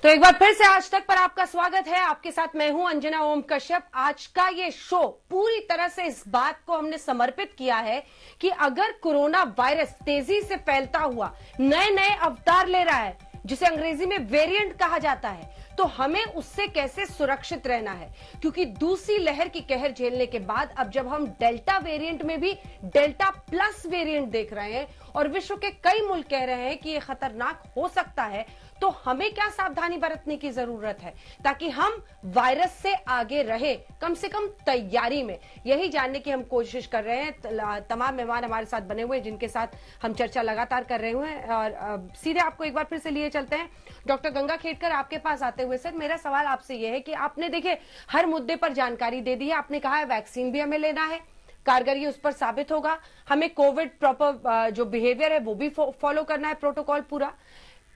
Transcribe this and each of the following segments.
तो एक बार फिर से आज तक पर आपका स्वागत है। आपके साथ मैं हूं अंजना ओम कश्यप। आज का ये शो पूरी तरह से इस बात को हमने समर्पित किया है कि अगर कोरोना वायरस तेजी से फैलता हुआ नए नए अवतार ले रहा है, जिसे अंग्रेजी में वेरिएंट कहा जाता है, तो हमें उससे कैसे सुरक्षित रहना है। क्योंकि दूसरी लहर की कहर झेलने के बाद अब जब हम डेल्टा वेरिएंट में भी डेल्टा प्लस वेरिएंट देख रहे हैं और विश्व के कई मुल्क कह रहे हैं कि यह खतरनाक हो सकता है, तो हमें क्या सावधानी बरतने की जरूरत है ताकि हम वायरस से आगे रहे, कम से कम तैयारी में। यही जानने की हम कोशिश कर रहे हैं। तमाम मेहमान हमारे साथ बने हुए हैं जिनके साथ हम चर्चा लगातार कर रहे हैं और सीधे आपको एक बार फिर से लिए चलते हैं। डॉक्टर गंगा खेडकर, आपके पास आते हुए सर, मेरा सवाल आपसे यह है कि आपने देखिए हर मुद्दे पर जानकारी दे दी है। आपने कहा है वैक्सीन भी हमें लेना है, कारगर ये उस पर साबित होगा। हमें कोविड प्रॉपर जो बिहेवियर है वो भी फॉलो करना है, प्रोटोकॉल पूरा।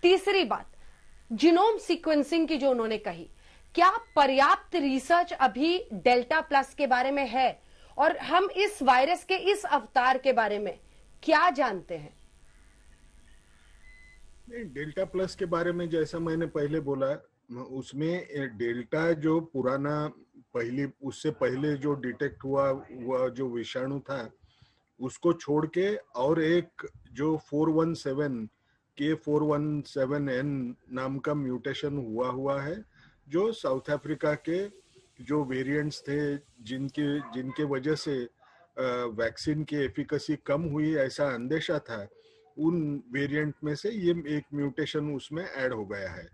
तीसरी बात, जीनोम सीक्वेंसिंग की जो उन्होंने कही, क्या पर्याप्त रिसर्च अभी डेल्टा प्लस के बारे में है और हम इस वायरस के इस अवतार के बारे में क्या जानते हैं? नहीं, डेल्टा प्लस के बारे में जैसा मैंने पहले बोला, उसमें डेल्टा जो पुराना पहली उससे पहले जो डिटेक्ट हुआ वह जो विषाणु था उसको छोड़ के और एक जो 417 के 417N नाम का म्यूटेशन हुआ है, जो साउथ अफ्रीका के जो वेरिएंट्स थे जिनके जिनके वजह से वैक्सीन की एफिकेसी कम हुई ऐसा अंदेशा था, उन वेरिएंट में से ये एक म्यूटेशन उसमें ऐड हो गया है।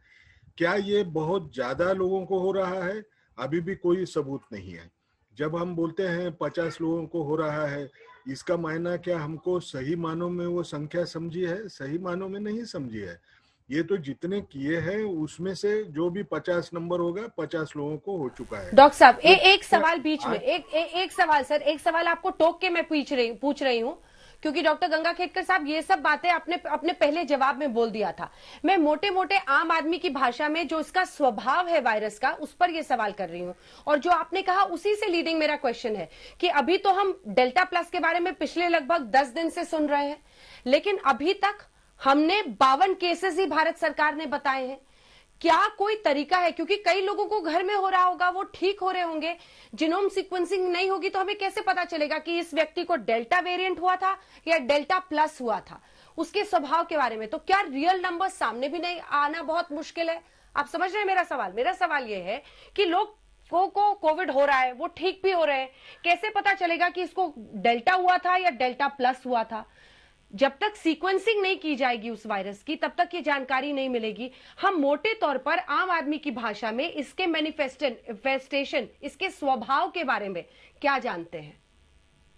क्या ये बहुत ज्यादा लोगों को हो रहा है? अभी भी कोई सबूत नहीं है। जब हम बोलते हैं 50 लोगों को हो रहा है, इसका मायना क्या हमको सही मानों में वो संख्या समझी है? सही मानों में नहीं समझी है। ये तो जितने किए हैं उसमें से जो भी 50 नंबर होगा, 50 लोगों को हो चुका है। डॉक्टर साहब, तो एक सवाल बीच में, एक सवाल सर, एक सवाल आपको टोक के मैं पूछ रही हूं, क्योंकि डॉक्टर गंगा खेडकर साहब ये सब बातें अपने पहले जवाब में बोल दिया था। मैं मोटे मोटे आम आदमी की भाषा में जो इसका स्वभाव है वायरस का, उस पर ये सवाल कर रही हूं। और जो आपने कहा उसी से लीडिंग मेरा क्वेश्चन है कि अभी तो हम डेल्टा प्लस के बारे में पिछले लगभग 10 दिन से सुन रहे हैं, लेकिन अभी तक हमने 52 केसेस ही भारत सरकार ने बताए हैं। क्या कोई तरीका है, क्योंकि कई लोगों को घर में हो रहा होगा, वो ठीक हो रहे होंगे, जीनोम सीक्वेंसिंग नहीं होगी तो हमें कैसे पता चलेगा कि इस व्यक्ति को डेल्टा वेरिएंट हुआ था या डेल्टा प्लस हुआ था, उसके स्वभाव के बारे में? तो क्या रियल नंबर सामने भी नहीं आना बहुत मुश्किल है? आप समझ रहे हैं मेरा सवाल? मेरा सवाल यह है कि लोग को कोविड हो रहा है, वो ठीक भी हो रहे हैं, कैसे पता चलेगा कि इसको डेल्टा हुआ था या डेल्टा प्लस हुआ था? जब तक सीक्वेंसिंग नहीं की जाएगी उस वायरस की, तब तक ये जानकारी नहीं मिलेगी। हम मोटे तौर पर आम आदमी की भाषा में इसके मैनिफेस्टेशन, इसके स्वभाव के बारे में क्या जानते हैं?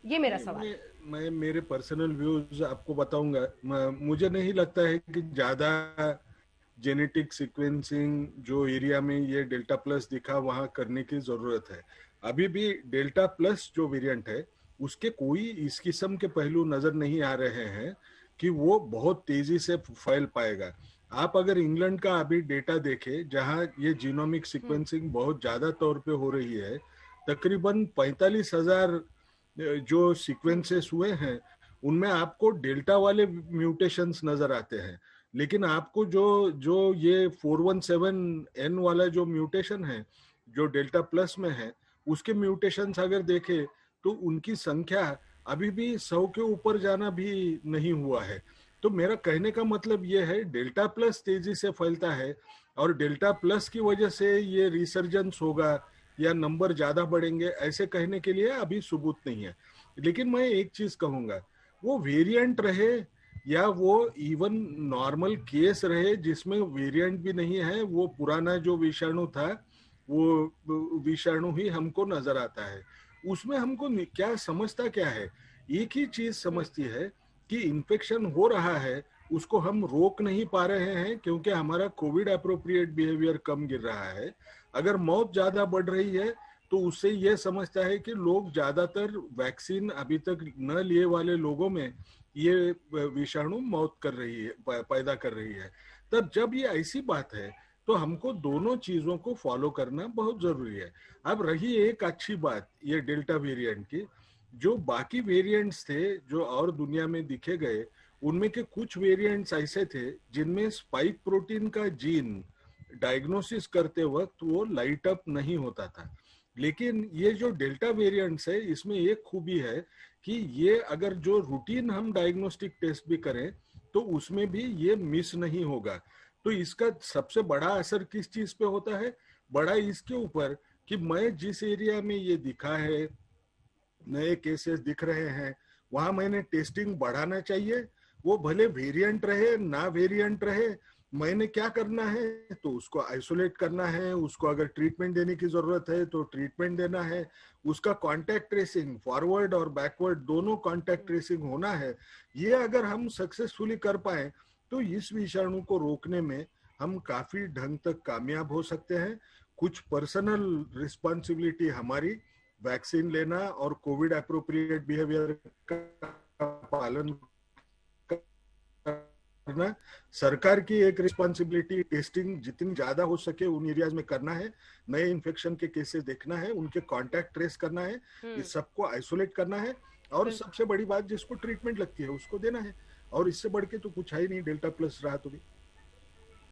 ये मेरा सवाल है। मैं मेरे पर्सनल व्यूज आपको बताऊंगा। मुझे नहीं लगता है कि ज्यादा जेनेटिक सीक्वेंसिंग जो एरिया में ये डेल्टा प्लस दिखा वहां करने की जरूरत है। अभी भी डेल्टा प्लस जो वेरिएंट है उसके कोई इस किस्म के पहलू नजर नहीं आ रहे हैं कि वो बहुत तेजी से फैल पाएगा। आप अगर इंग्लैंड का अभी डेटा देखें जहां ये जीनोमिक सीक्वेंसिंग बहुत ज्यादा तौर पे हो रही है, तकरीबन 45,000 जो सीक्वेंसेस हुए हैं उनमें आपको डेल्टा वाले म्यूटेशंस नजर आते हैं। लेकिन आपको जो जो ये 417N वाला जो म्यूटेशन है जो डेल्टा प्लस में है, उसके म्यूटेशंस अगर देखें तो उनकी संख्या अभी भी 100 के ऊपर जाना भी नहीं हुआ है। तो मेरा कहने का मतलब ये है, डेल्टा प्लस तेजी से फैलता है और डेल्टा प्लस की वजह से ये रिसर्जेंस होगा या नंबर ज्यादा बढ़ेंगे, ऐसे कहने के लिए अभी सबूत नहीं है। लेकिन मैं एक चीज कहूंगा, वो वेरिएंट रहे या वो इवन नॉर्मल केस रहे जिसमें वेरिएंट भी नहीं है, वो पुराना जो विषाणु था वो विषाणु ही हमको नजर आता है। उसमें हमको क्या समझता क्या है, एक ही चीज समझती है कि इन्फेक्शन हो रहा है, उसको हम रोक नहीं पा रहे हैं क्योंकि हमारा कोविड अप्रोप्रिएट बिहेवियर कम गिर रहा है। अगर मौत ज्यादा बढ़ रही है तो उससे यह समझता है कि लोग ज्यादातर वैक्सीन अभी तक न लिए वाले लोगों में ये विषाणु मौत कर रही है, पैदा कर रही है। तब जब ये ऐसी बात है तो हमको दोनों चीजों को फॉलो करना बहुत जरूरी है। अब रही एक अच्छी बात ये डेल्टा वेरिएंट की, जो बाकी वेरिएंट्स थे जो और दुनिया में दिखे गए, उनमें के कुछ वेरिएंट्स ऐसे थे जिनमें स्पाइक प्रोटीन का जीन डायग्नोसिस करते वक्त वो लाइट अप नहीं होता था। लेकिन ये जो डेल्टा वेरिएंट्स है, इसमें एक खूबी है कि ये अगर जो रूटीन हम डायग्नोस्टिक टेस्ट भी करें तो उसमें भी ये मिस नहीं होगा। तो इसका सबसे बड़ा असर किस चीज पे होता है? बड़ा इसके ऊपर कि मैं जिस एरिया में ये दिखा है, नए केसेस दिख रहे हैं, वहां मैंने टेस्टिंग बढ़ाना चाहिए। वो भले वेरिएंट रहे ना वेरिएंट रहे, मैंने क्या करना है तो उसको आइसोलेट करना है, उसको अगर ट्रीटमेंट देने की जरूरत है तो ट्रीटमेंट देना है, उसका कांटेक्ट ट्रेसिंग फॉरवर्ड और बैकवर्ड दोनों कांटेक्ट ट्रेसिंग होना है। ये अगर हम सक्सेसफुली कर पाए तो इस विषाणु को रोकने में हम काफी ढंग तक कामयाब हो सकते हैं। कुछ पर्सनल रिस्पॉन्सिबिलिटी हमारी, वैक्सीन लेना और कोविड अप्रोप्रिएट बिहेवियर का पालन करना, सरकार की एक रिस्पॉन्सिबिलिटी टेस्टिंग जितनी ज्यादा हो सके उन एरियाज में करना है, नए इन्फेक्शन के केसेस देखना है, उनके कांटेक्ट ट्रेस करना है, इस सबको आइसोलेट करना है, और सबसे बड़ी बात जिसको ट्रीटमेंट लगती है उसको देना है। और इससे बढ़ के तो कुछ है ही नहीं, डेल्टा प्लस रहा तो भी।